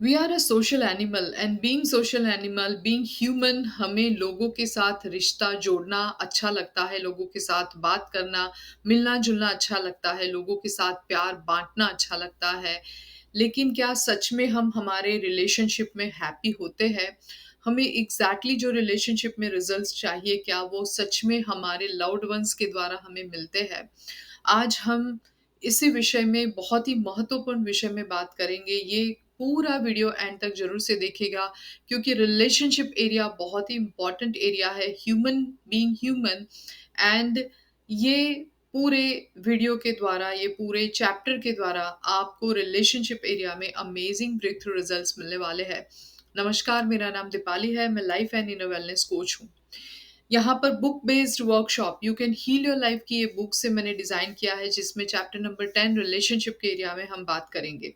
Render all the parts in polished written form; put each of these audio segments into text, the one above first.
We are a social animal and being social animal being human हमें लोगों के साथ रिश्ता जोड़ना अच्छा लगता है, लोगों के साथ बात करना, मिलना जुलना अच्छा लगता है, लोगों के साथ प्यार बांटना अच्छा लगता है। लेकिन क्या सच में हम हमारे रिलेशनशिप में हैप्पी होते हैं? हमें एग्जैक्टली जो रिलेशनशिप में रिजल्ट्स चाहिए, क्या वो सच में हमारे लव्ड वंस के द्वारा हमें मिलते हैं? आज हम इसी विषय में, बहुत ही महत्वपूर्ण विषय में बात करेंगे। ये पूरा वीडियो एंड तक ज़रूर से देखिएगा, क्योंकि रिलेशनशिप एरिया बहुत ही इम्पोर्टेंट एरिया है, ह्यूमन बीइंग ह्यूमन। एंड ये पूरे वीडियो के द्वारा, ये पूरे चैप्टर के द्वारा आपको रिलेशनशिप एरिया में अमेजिंग ब्रेक थ्रू रिजल्ट्स मिलने वाले हैं। नमस्कार, मेरा नाम दीपाली है, मैं life and inner wellness coach हूँ। यहाँ पर book based workshop you can heal your life की ये बुक से मैंने डिज़ाइन किया है, जिसमें चैप्टर नंबर 10 रिलेशनशिप के एरिया में हम बात करेंगे।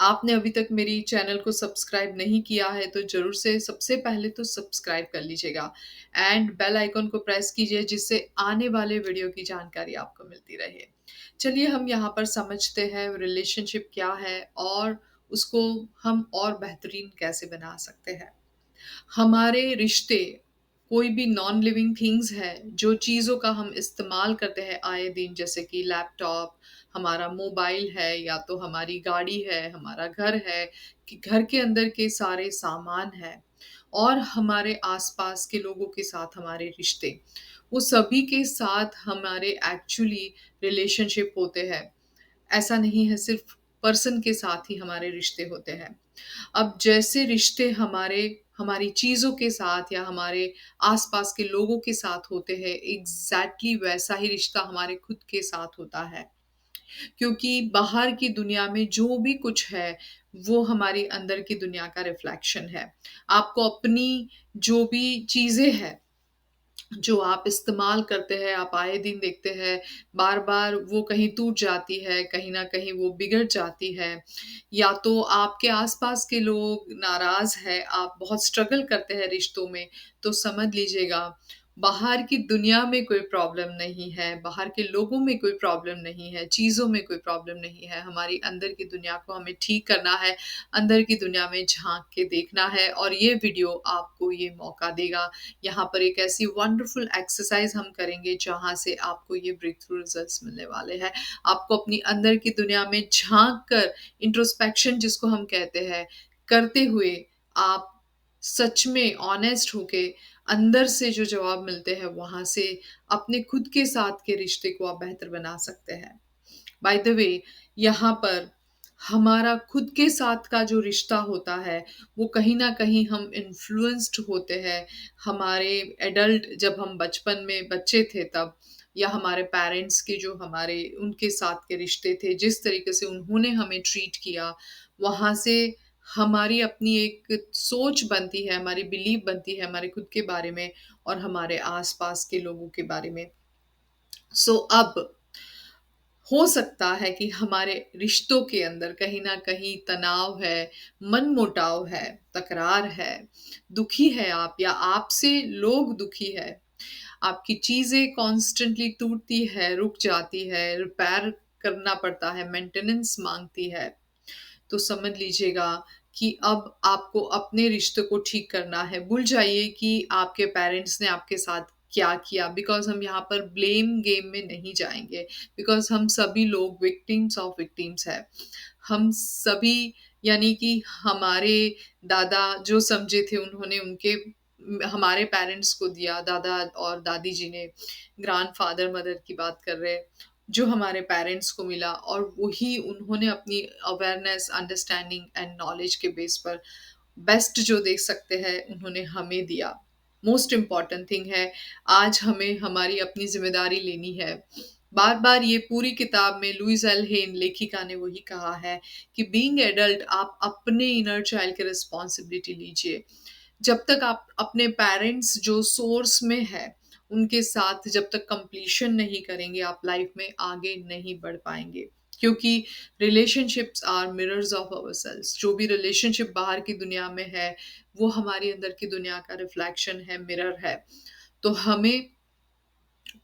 आपने अभी तक मेरी चैनल को सब्सक्राइब नहीं किया है तो ज़रूर से सबसे पहले तो सब्सक्राइब कर लीजिएगा एंड बेल आइकन को प्रेस कीजिए, जिससे आने वाले वीडियो की जानकारी आपको मिलती रहे। चलिए हम यहाँ पर समझते हैं रिलेशनशिप क्या है और उसको हम और बेहतरीन कैसे बना सकते हैं। हमारे रिश्ते कोई भी नॉन लिविंग थिंग्स है, जो चीज़ों का हम इस्तेमाल करते हैं आए दिन, जैसे कि लैपटॉप, हमारा मोबाइल है, या तो हमारी गाड़ी है, हमारा घर है, कि घर के अंदर के सारे सामान है, और हमारे आसपास के लोगों के साथ हमारे रिश्ते, वो सभी के साथ हमारे एक्चुअली रिलेशनशिप होते हैं। ऐसा नहीं है सिर्फ पर्सन के साथ ही हमारे रिश्ते होते हैं। अब जैसे रिश्ते हमारे हमारी चीज़ों के साथ या हमारे आसपास के लोगों के साथ होते हैं, एग्जैक्टली वैसा ही रिश्ता हमारे खुद के साथ होता है। क्योंकि बाहर की दुनिया में जो भी कुछ है, वो हमारी अंदर की दुनिया का रिफ्लेक्शन है। आपको अपनी जो भी चीज़ें हैं, जो आप इस्तेमाल करते हैं, आप आए दिन देखते हैं, बार-बार वो कहीं टूट जाती है, कहीं न कहीं वो बिगड़ जाती है, या तो आपके आस-पास के लोग नाराज़ हैं, आप बहुत स्ट्रगल करते हैं रिश्तों में, तो समझ लीजिएगा, बाहर की दुनिया में कोई प्रॉब्लम नहीं है, बाहर के लोगों में कोई प्रॉब्लम नहीं है, चीज़ों में कोई प्रॉब्लम नहीं है, हमारी अंदर की दुनिया को हमें ठीक करना है, अंदर की दुनिया में झाँक के देखना है, और ये वीडियो आपको ये मौका देगा। यहाँ पर एक ऐसी वंडरफुल एक्सरसाइज हम करेंगे, जहाँ से आपको ये ब्रेक थ्रू रिजल्ट्स मिलने वाले हैं। आपको अपनी अंदर की दुनिया में झांक कर, इंट्रोस्पेक्शन जिसको हम कहते हैं, करते हुए आप सच में ऑनेस्ट होके अंदर से जो जवाब मिलते हैं, वहां से अपने खुद के साथ के रिश्ते को आप बेहतर बना सकते हैं। बाय द वे, यहाँ पर हमारा खुद के साथ का जो रिश्ता होता है, वो कहीं न कहीं हम इन्फ्लुएंस्ड होते हैं, हमारे एडल्ट, जब हम बचपन में बच्चे थे तब, या हमारे पेरेंट्स के जो हमारे उनके साथ के रिश्ते थे, जिस तरीके से उन्होंने हमें ट्रीट किया, वहाँ से हमारी अपनी एक सोच बनती है, हमारी बिलीव बनती है हमारे खुद के बारे में और हमारे आस-पास के लोगों के बारे में। अब हो सकता है कि हमारे रिश्तों के अंदर कहीं न कहीं तनाव है, मनमुटाव है, तकरार है, दुखी है आप, या आपसे लोग दुखी है। आपकी चीज़ें कॉन्स्टेंटली टूटती है, रुक जाती है, रिपेयर करना पड़ता है, मेंटेनेंस माँगती है। तो समझ लीजिएगा कि अब आपको अपने रिश्ते को ठीक करना है। भूल जाइए कि आपके पेरेंट्स ने आपके साथ क्या किया, बिकॉज़ हम यहाँ पर ब्लेम गेम में नहीं जाएँगे, बिकॉज़ हम सभी लोग विक्टिम्स ऑफ विक्टिम्स हैं। हम सभी, यानी कि हमारे दादा जो समझे थे, उन्होंने उनके हमारे पेरेंट्स को दिया, दादा और दादी जी ने, ग्रैंडफ़ादर, मदर की बात कर रहे हैं, जो हमारे पेरेंट्स को मिला, और वही उन्होंने अपनी अवेयरनेस, अंडरस्टैंडिंग एंड नॉलेज के बेस पर बेस्ट जो दे सकते हैं, उन्होंने हमें दिया। मोस्ट इम्पोर्टेंट थिंग है, आज हमें हमारी अपनी ज़िम्मेदारी लेनी है। बार-बार ये पूरी किताब में लुइस एल हेन लेखिका ने वही कहा है कि बीइंग एडल्ट, आप अपने इनर चाइल्ड की रिस्पॉन्सिबिलिटी लीजिए। जब तक आप अपने पेरेंट्स जो सोर्स में है, उनके साथ जब तक कंप्लीशन नहीं करेंगे, आप लाइफ में आगे नहीं बढ़ पाएँगे। क्योंकि relationships are mirrors of ourselves. जो भी रिलेशनशिप बाहर की दुनिया में है, वो हमारी अंदर की दुनिया का रिफ्लेक्शन है, मिरर है। तो हमें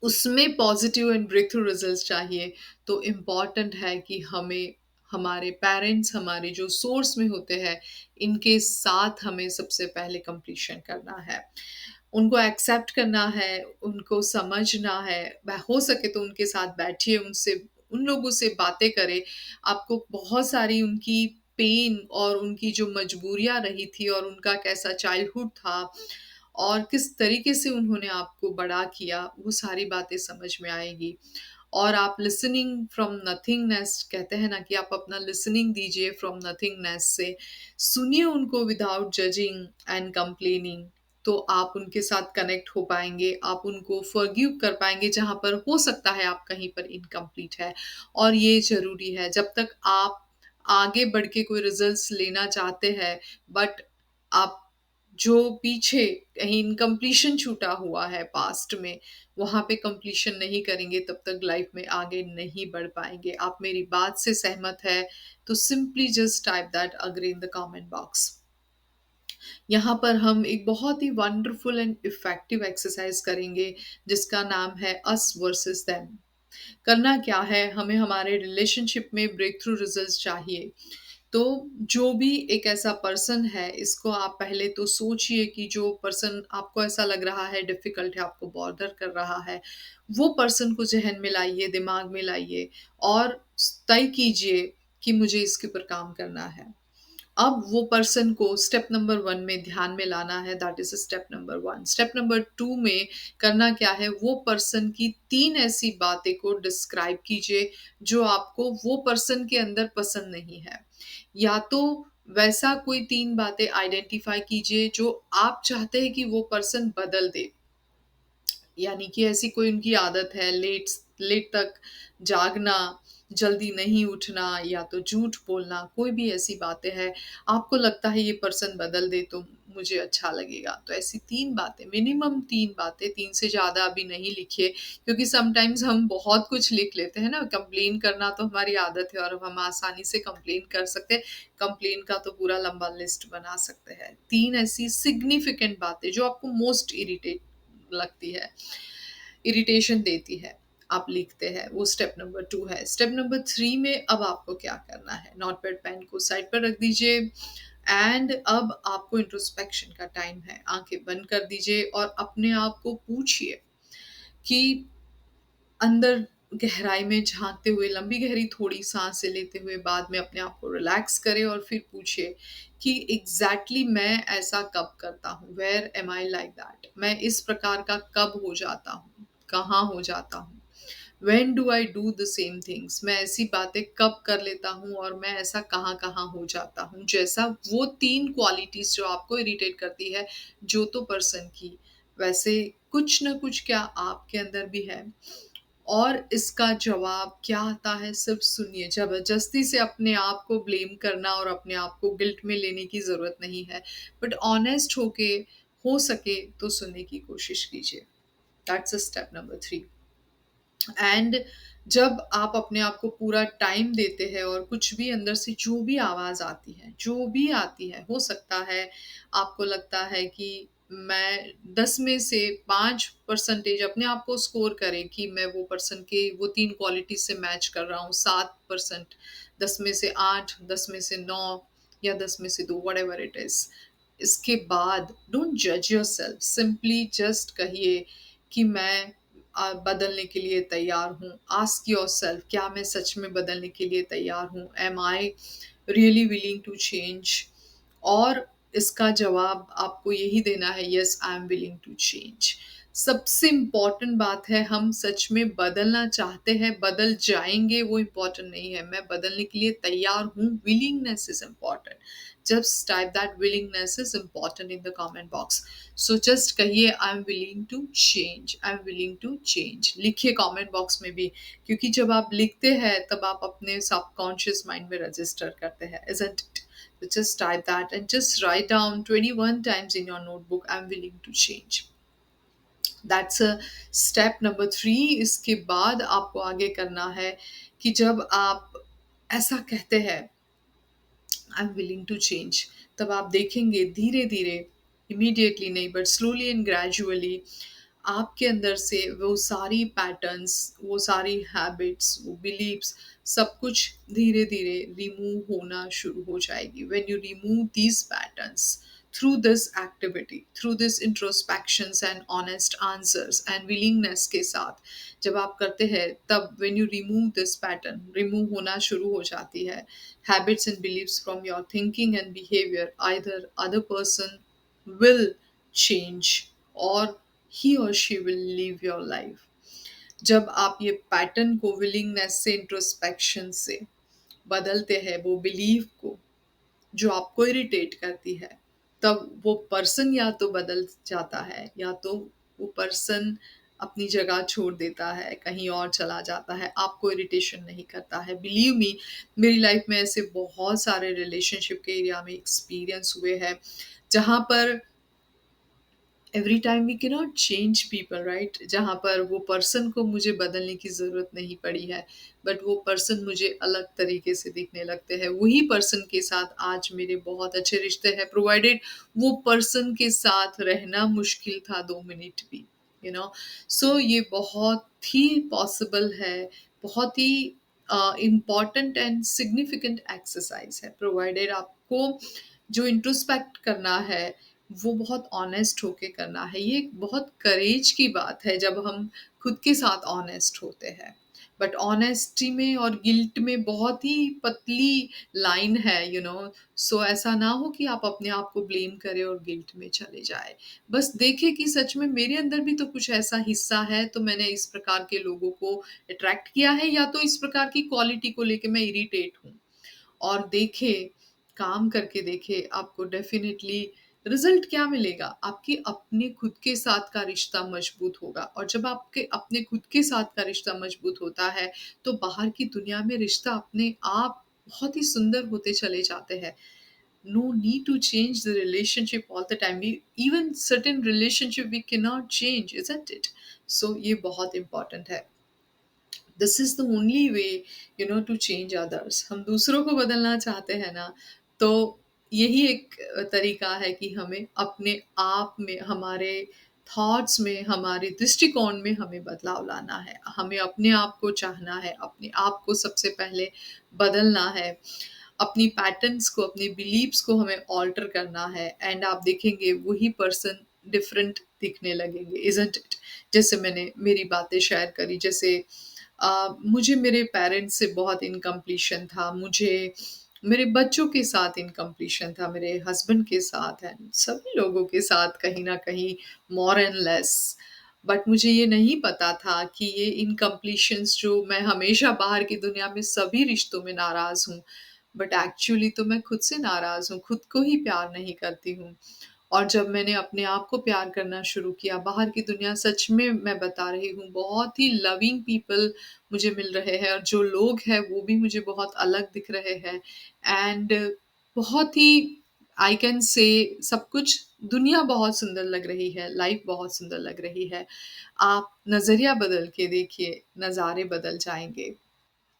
उसमें positive and breakthrough results चाहिए, तो इम्पॉर्टेंट है कि हमें हमारे पेरेंट्स, हमारे जो सोर्स में होते हैं, इनके साथ हमें सबसे पहले कंप्लीशन करना है। उनको एक्सेप्ट करना है, उनको समझना है, हो सके तो उनके साथ बैठिए, उनसे उन लोगों से बातें करें। आपको बहुत सारी उनकी पेन और उनकी जो मजबूरियाँ रही थी और उनका कैसा चाइल्डहुड था और किस तरीके से उन्होंने आपको बड़ा किया, वो सारी बातें समझ में आएगी। और आप लिसनिंग फ्रॉम नथिंगनेस कहते हैं ना कि आप अपना लिसनिंग दीजिए फ्रॉम नथिंगनेस से। सुनिए उनको विदाउट जजिंग एंड कंप्लेनिंग। तो आप उनके साथ कनेक्ट हो पाएँगे, आप उनको फ़ॉरगिव कर पाएँगे जहाँ पर हो सकता है आप कहीं पर इनकम्प्लीट है। और ये ज़रूरी है जब तक आप आगे बढ़ के कोई रिज़ल्ट्स लेना चाहते हैं, बट आप जो पीछे कहीं इनकम्प्लीशन छूटा हुआ है पास्ट में, वहाँ पे कंप्लीशन नहीं करेंगे तब तक लाइफ़ में आगे नहीं बढ़ पाएँगे। आप मेरी बात से सहमत है, तो simply just type that agree in the comment box. यहाँ पर हम एक बहुत ही वंडरफुल एंड इफ़ेक्टिव एक्सरसाइज़ करेंगे जिसका नाम है अस वर्सेस देम। करना क्या है, हमें हमारे रिलेशनशिप में ब्रेक थ्रू रिजल्ट्स चाहिए। तो जो भी एक ऐसा पर्सन है, इसको आप पहले तो सोचिए कि जो पर्सन आपको ऐसा लग रहा है डिफ़िकल्ट है, आपको बॉदर कर रहा है, वो पर्सन को ज़हन में लाइए, दिमाग में लाइए और तय कीजिए कि मुझे इसके ऊपर काम करना है। अब वो पर्सन को स्टेप नंबर 1 में ध्यान में लाना है, that is step number 1। Step number 2 में करना क्या है, वो पर्सन की 3 ऐसी बातें को डिस्क्राइब कीजिए जो आपको वो पर्सन के अंदर पसंद नहीं है। या तो वैसा कोई 3 बातें आइडेंटिफ़ाई कीजिए जो आप चाहते हैं कि वो पर्सन बदल दे। यानी कि ऐसी कोई उनकी आदत है लेट लेट तक जागना, जल्दी नहीं उठना या तो झूठ बोलना, कोई भी ऐसी बातें हैं, आपको लगता है ये पर्सन बदल दे तो मुझे अच्छा लगेगा। तो ऐसी 3 बातें, मिनिमम 3 बातें, 3 से ज़्यादा अभी नहीं लिखिए क्योंकि समटाइम्स हम बहुत कुछ लिख लेते हैं ना, कंप्लेन करना तो हमारी आदत है और हम आसानी से कंप्लेन कर सकते हैं। कंप्लेन का तो पूरा लंबा लिस्ट बना सकते हैं। 3 ऐसी सिग्निफिकेंट बातें जो आपको मोस्ट इरिटेट लगती है, इरिटेशन देती है, आप लिखते हैं, वो स्टेप नंबर 2 है। स्टेप नंबर 3 में अब आपको क्या करना है, नोटपैड पेन को साइड पर रख दीजिए एंड अब आपको इंट्रोस्पेक्शन का टाइम है। आँखें बंद कर दीजिए और अपने आप को पूछिए कि अंदर गहराई में झाँकते हुए लंबी गहरी थोड़ी साँसें लेते हुए बाद में अपने आप को रिलैक्स करें और फिर पूछिए कि एग्ज़ैक्टली मैं ऐसा कब करता हूँ? Where am I like that? मैं इस प्रकार का कब हो जाता हूँ? कहाँ हो जाता हूँ? When do I do the same things? मैं ऐसी बातें कब कर लेता हूँ और मैं ऐसा कहाँ-कहाँ हो जाता हूँ? जैसा वो 3 क्वालिटीज़ जो आपको इरिटेट करती है, जो तो पर्सन की, वैसे कुछ न कुछ क्या आपके अंदर भी है? और इसका जवाब क्या आता है सिर्फ सुनिए। ज़बरदस्ती से अपने आप को ब्लेम करना और अपने आप को गिल्ट में लेने की ज़रूरत नहीं है। बट ऑनेस्ट होके हो सके तो सुनने की कोशिश कीजिए। That's a step number 3। And जब आप अपने आप को पूरा टाइम देते हैं और कुछ भी अंदर से जो भी आवाज़ आती है, जो भी आती है, हो सकता है आपको लगता है कि मैं 10 में से 5% अपने आप को स्कोर करें कि मैं वो पर्सन के वो 3 क्वालिटी से मैच कर रहा हूँ, 7%, 10 में से 8, 10 में से 9 या 10 में से 2, व्हाटएवर इट इज़। इसके बाद डोंट जज योरसेल्फ, सिंपली जस्ट कहिए कि मैं बदलने के लिए तैयार हूँ। आस्क योरसेल्फ, क्या मैं सच में बदलने के लिए तैयार हूँ? Am I really willing to change? और इसका जवाब आपको यही देना है, yes I am willing to change. सबसे इम्पोर्टेंट बात है, हम सच में बदलना चाहते हैं, बदल जाएँगे वो इम्पोर्टेंट नहीं है। मैं बदलने के लिए तैयार हूँ, willingness is important. Just type that willingness is important in the comment box. So just कहिए I am willing to change, I am willing to change. लिखिए कमेंट बॉक्स में भी, क्योंकि जब आप लिखते हैं तब आप अपने सबकॉन्शियस माइंड में रजिस्टर करते हैं, isn't it? So just type that and just write down 21 times in your notebook, I'm willing to change. That's a step number 3। इसके बाद आपको आगे करना है कि जब आप ऐसा कहते हैं I am willing to change, तब आप देखेंगे धीरे-धीरे, इमीडिएटली नहीं बट स्लोली एंड ग्रेजुअली आपके अंदर से वो सारी पैटर्न्स, वो सारी हैबिट्स, वो बिलीव्स, सब कुछ धीरे-धीरे रिमूव होना शुरू हो जाएगी। When you remove these patterns through this activity, through this introspections and honest answers and willingness के साथ जब आप करते हैं, तब when you remove this pattern, remove होना शुरू हो जाती है habits and beliefs from your thinking and behavior, either other person will change or he or she will live your life. जब आप ये पैटर्न को विलिंगनेस से, इंट्रोस्पेक्शन से बदलते हैं, वो बिलीव को जो आपको इरिटेट करती है, तब वो पर्सन या तो बदल जाता है या तो वो पर्सन अपनी जगह छोड़ देता है, कहीं और चला जाता है, आपको इरिटेशन नहीं करता है। बिलीव मी, मेरी लाइफ में ऐसे बहुत सारे रिलेशनशिप के एरिया में एक्सपीरियंस हुए हैं, जहाँ पर every time we cannot change people, right? जहाँ पर वो पर्सन को मुझे बदलने की ज़रूरत नहीं पड़ी है, बट वो पर्सन मुझे अलग तरीके से दिखने लगते हैं। वही पर्सन के साथ आज मेरे बहुत अच्छे रिश्ते हैं, प्रोवाइडेड वो पर्सन के साथ रहना मुश्किल था 2 मिनट भी, यू नो। सो ये बहुत ही पॉसिबल है, बहुत ही इम्पॉर्टेंट एंड सिग्निफिकेंट एक्सरसाइज है, प्रोवाइडेड आपको जो इंट्रोस्पेक्ट करना है वो बहुत ऑनेस्ट होके करना है। ये एक बहुत करेज की बात है जब हम खुद के साथ ऑनेस्ट होते हैं। बट ऑनेस्टी में और गिल्ट में बहुत ही पतली लाइन है, यू नो। सो ऐसा ना हो कि आप अपने आप को ब्लेम करें और गिल्ट में चले जाए। बस देखें कि सच में मेरे अंदर भी तो कुछ ऐसा हिस्सा है, तो मैंने इस प्रकार के लोगों को अट्रैक्ट किया है, या तो इस प्रकार की क्वालिटी को लेके मैं इरिटेट हूँ। और देखें, काम करके देखें, आपको डेफ़िनिटली रिज़ल्ट क्या मिलेगा? आपके अपने खुद के साथ का रिश्ता मज़बूत होगा, और जब आपके अपने खुद के साथ का रिश्ता मज़बूत होता है, तो बाहर की दुनिया में रिश्ता अपने आप बहुत ही सुंदर होते चले जाते हैं। No need to change the relationship all the time. We even certain relationship we cannot change, isn't it? So ये बहुत इम्पोर्टेंट है। This is the only way, you know, to change others. हम दूसरों को बदलना चाहते हैं ना, तो यही एक तरीका है कि हमें अपने आप में, हमारे थॉट्स में, हमारे दृष्टिकोण में हमें बदलाव लाना है। हमें अपने आप को चाहना है, अपने आप को सबसे पहले बदलना है, अपनी पैटर्न्स को, अपनी बिलीव्स को हमें ऑल्टर करना है, एंड आप देखेंगे वही पर्सन डिफरेंट दिखने लगेंगे, इज़न्ट इट? जैसे मैंने मेरी बातें शेयर करी, जैसे मुझे मेरे पेरेंट्स से बहुत इनकम्प्लीशन था, मुझे मेरे बच्चों के साथ इनकम्प्लीशन था, मेरे हस्बैंड के साथ एंड सभी लोगों के साथ कहीं न कहीं, मोर एंड लेस। बट मुझे ये नहीं पता था कि ये इनकम्प्लीशंस, जो मैं हमेशा बाहर की दुनिया में सभी रिश्तों में नाराज़ हूँ, बट एक्चुअली तो मैं खुद से नाराज़ हूँ, खुद को ही प्यार नहीं करती हूँ। और जब मैंने अपने आप को प्यार करना शुरू किया, बाहर की दुनिया, सच में मैं बता रही हूँ, बहुत ही लविंग पीपल मुझे मिल रहे हैं, और जो लोग हैं वो भी मुझे बहुत अलग दिख रहे हैं, एंड बहुत ही, आई कैन से, सब कुछ, दुनिया बहुत सुंदर लग रही है, लाइफ बहुत सुंदर लग रही है। आप नज़रिया बदल के देखिए, नज़ारे बदल जाएँगे।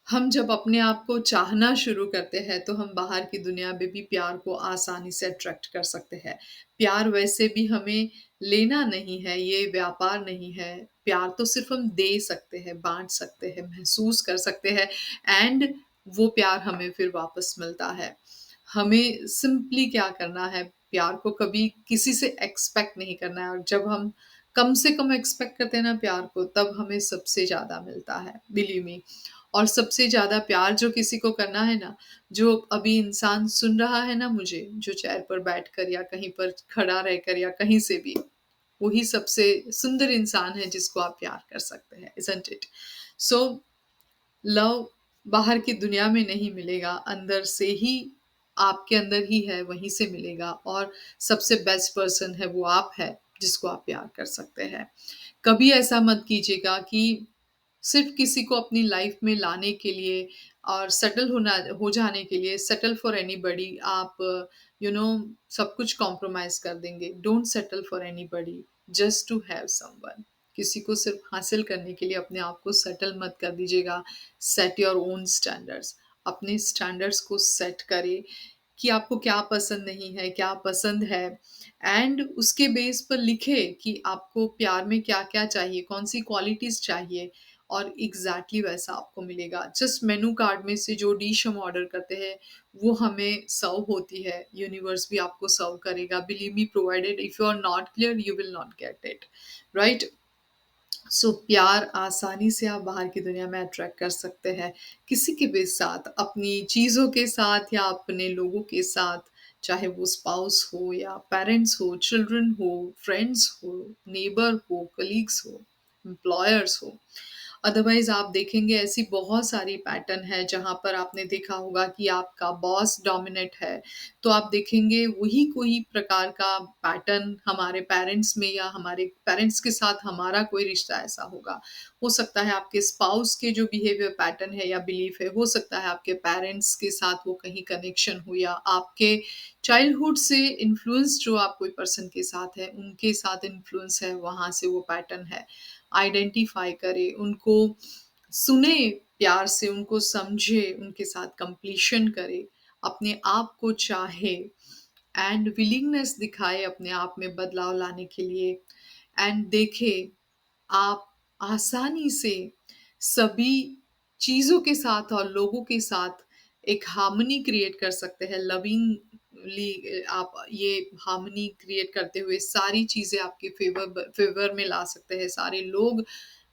हम जब अपने आप को चाहना शुरू करते हैं, तो हम बाहर की दुनिया में भी प्यार को आसानी से अट्रैक्ट कर सकते हैं। प्यार वैसे भी हमें लेना नहीं है, ये व्यापार नहीं है। प्यार तो सिर्फ़ हम दे सकते हैं, बाँट सकते हैं, महसूस कर सकते हैं, एंड वो प्यार हमें फिर वापस मिलता है। हमें सिंपली क्या करना है, प्यार को कभी किसी से एक्सपेक्ट नहीं करना है, और जब हम कम से कम एक्सपेक्ट करते हैं ना प्यार को, तब हमें सबसे ज़्यादा मिलता है, बिलीव मी। और सबसे ज़्यादा प्यार जो किसी को करना है ना, जो अभी इंसान सुन रहा है ना मुझे, जो चेयर पर बैठकर या कहीं पर खड़ा रहकर या कहीं से भी, वही सबसे सुंदर इंसान है जिसको आप प्यार कर सकते हैं, इज़न्ट इट? सो लव बाहर की दुनिया में नहीं मिलेगा, अंदर से ही, आपके अंदर ही है, वहीं से मिलेगा, और सबसे बेस्ट पर्सन है वो आप है, जिसको आप प्यार कर सकते हैं। कभी ऐसा मत कीजिएगा कि सिर्फ़ किसी को अपनी लाइफ़ में लाने के लिए और सेटल हो जाने के लिए, सेटल फॉर एनीबॉडी आप, यू नो, सब कुछ कॉम्प्रोमाइज़ कर देंगे। Don't settle for anybody, just to have someone. किसी को सिर्फ़ हासिल करने के लिए अपने आप को सेटल मत कर दीजिएगा। Set your own standards. अपने स्टैंडर्ड्स को सेट करें कि आपको क्या पसंद नहीं है, क्या पसंद है, एंड उसके बेस पर लिखे कि आपको प्यार में क्या-क्या चाहिए, कौन-सी क्वालिटीज़ चाहिए और एग्ज़ैक्टली वैसा आपको मिलेगा। जस्ट मेनू कार्ड में से जो डिश हम ऑर्डर करते हैं, वो हमें सर्व होती है, यूनिवर्स भी आपको सर्व करेगा। Believe me provided if you are not clear you will not get it, right? So प्यार आसानी से आप बाहर की दुनिया में अट्रैक्ट कर सकते हैं किसी के भी साथ, अपनी चीज़ों के साथ या अपने लोगों के साथ, चाहे वो स्पाउस हो या पेरेंट्स हो, चिल्ड्रन हो, फ्रेंड्स हो, नेबर हो, कलीग्स हो, एम्प्लॉयर्स हो। अदरवाइज आप देखेंगे ऐसी बहुत सारी पैटर्न है जहाँ पर आपने देखा होगा कि आपका बॉस डोमिनेट है, तो आप देखेंगे वही कोई प्रकार का पैटर्न हमारे पेरेंट्स में या हमारे पेरेंट्स के साथ हमारा कोई रिश्ता ऐसा होगा। हो सकता है आपके स्पाउस के जो बिहेवियर पैटर्न है या बिलीफ है, हो सकता है आपके पेरेंट्स के साथ वो कहीं कनेक्शन हो या आपके चाइल्डहुड से इन्फ्लुएंस जो आप कोई पर्सन के साथ है, उनके साथ इन्फ्लुएंस है, वहाँ से वो पैटर्न है। आइडेंटिफ़ाई करें, उनको सुने प्यार से, उनको समझे, उनके साथ कंप्लीशन करे, अपने आप को चाहे एंड विलिंगनेस दिखाए अपने आप में बदलाव लाने के लिए एंड देखे आप आसानी से सभी चीज़ों के साथ और लोगों के साथ एक हार्मनी क्रिएट कर सकते हैं। लविंगली आप ये हार्मनी क्रिएट करते हुए सारी चीज़ें आपके फ़ेवर में ला सकते हैं, सारे लोग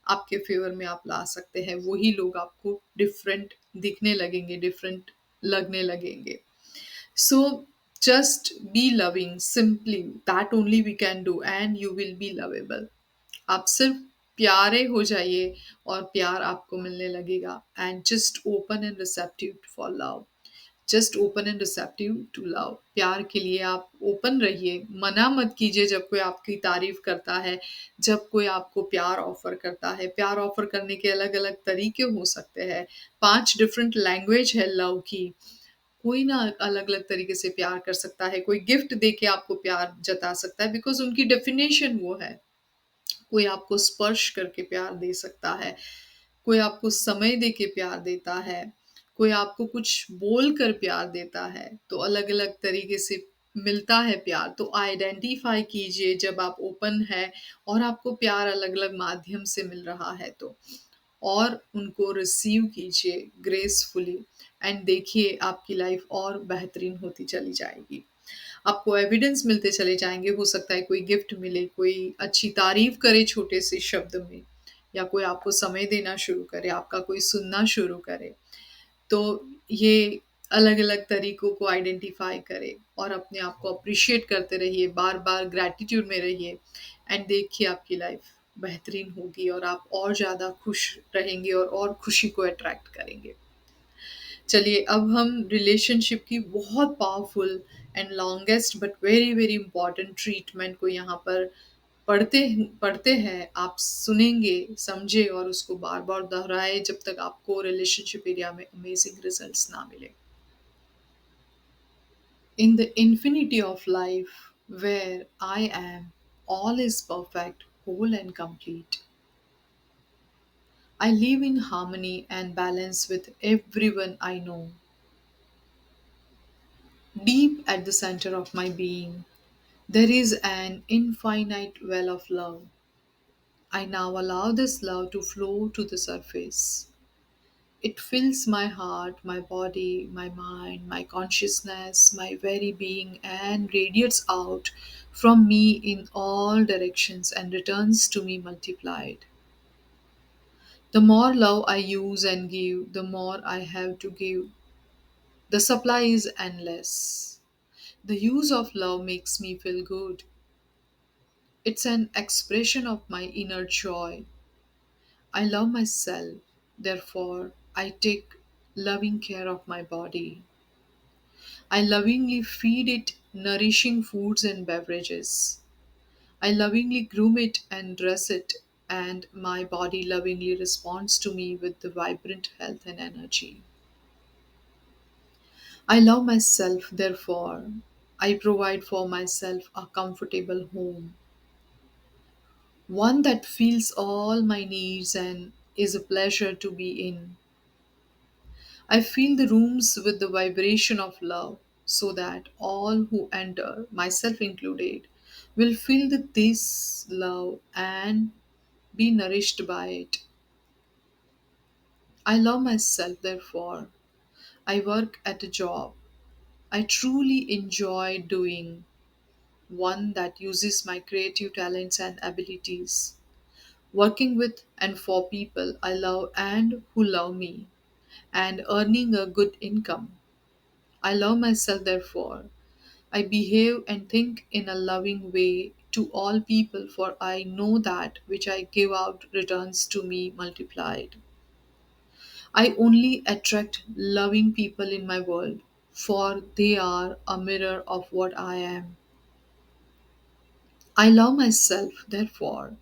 आपके फ़ेवर में आप ला सकते हैं। वही लोग आपको डिफरेंट दिखने लगेंगे, डिफरेंट लगने लगेंगे। So just be loving simply. That only we can do and you will be lovable. आप सिर्फ प्यारे हो जाइए और प्यार आपको मिलने लगेगा and just open and receptive for love. Just open and receptive to love. प्यार के लिए आप ओपन रहिए, मना मत कीजिए जब कोई आपकी तारीफ करता है, जब कोई आपको प्यार ऑफर करता है। प्यार ऑफर करने के अलग अलग तरीके हो सकते हैं, 5 डिफरेंट लैंग्वेज है लव की। कोई ना अलग-अलग तरीके से प्यार कर सकता है, कोई गिफ्ट दे के आपको प्यार जता सकता है बिकॉज़ उनकी डेफ़िनेशन वो है। कोई आपको स्पर्श करके प्यार दे सकता है, कोई आपको समय दे के प्यार देता है, कोई आपको कुछ बोल कर प्यार देता है, तो अलग-अलग तरीके से मिलता है प्यार। तो आइडेंटिफ़ाई कीजिए जब आप ओपन हैं और आपको प्यार अलग-अलग माध्यम से मिल रहा है तो। और उनको रिसीव कीजिए ग्रेसफुली एंड देखिए आपकी लाइफ और बेहतरीन होती चली जाएगी। आपको एविडेंस मिलते चले जाएँगे, हो सकता है कोई गिफ्ट मिले, कोई अच्छी तारीफ़ करे छोटे से शब्द में या कोई आपको समय देना शुरू करे, आपका कोई सुनना शुरू करे। तो ये अलग-अलग तरीकों को आइडेंटिफ़ाई करें और अपने आप को एप्रिशिएट करते रहिए, बार-बार ग्रैटिट्यूड में रहिए एंड देखिए आपकी लाइफ बेहतरीन होगी और आप और ज़्यादा खुश रहेंगे और खुशी को अट्रैक्ट करेंगे। चलिए अब हम रिलेशनशिप की बहुत powerful and longest but very very important treatment को यहाँ पर पढ़ते हैं। आप सुनेंगे, समझे और उसको बार बार दोहराए जब तक आपको रिलेशनशिप एरिया में अमेजिंग रिजल्ट्स ना मिले। In the infinity of life where I am, all is perfect, whole and complete. I live in harmony and balance with everyone I know. Deep at the center of my being, there is an infinite well of love. I now allow this love to flow to the surface. It fills my heart, my body, my mind, my consciousness, my very being, and radiates out from me in all directions and returns to me multiplied. The more love I use and give, the more I have to give. The supply is endless. The use of love makes me feel good. It's an expression of my inner joy. I love myself, therefore, I take loving care of my body. I lovingly feed it nourishing foods and beverages. I lovingly groom it and dress it, and my body lovingly responds to me with the vibrant health and energy. I love myself, therefore, I provide for myself a comfortable home, one that fills all my needs and is a pleasure to be in. I fill the rooms with the vibration of love, so that all who enter, myself included, will feel this love and be nourished by it. I love myself, therefore. I work at a job I truly enjoy doing, one that uses my creative talents and abilities. Working with and for people I love and who love me, and earning a good income. I love myself, therefore. I behave and think in a loving way to all people, for I know that which I give out returns to me multiplied. I only attract loving people in my world, for they are a mirror of what I am. I love myself, therefore.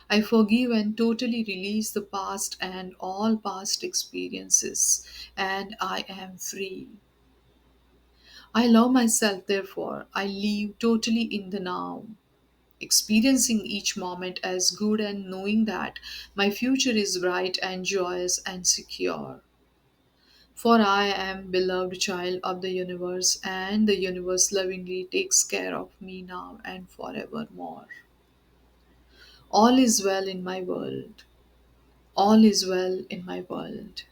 I forgive and totally release the past and all past experiences, and I am free. I love myself, therefore. I live totally in the now, experiencing each moment as good and knowing that my future is bright and joyous and secure. For I am beloved child of the universe, and the universe lovingly takes care of me now and forevermore. All is well in my world. All is well in my world.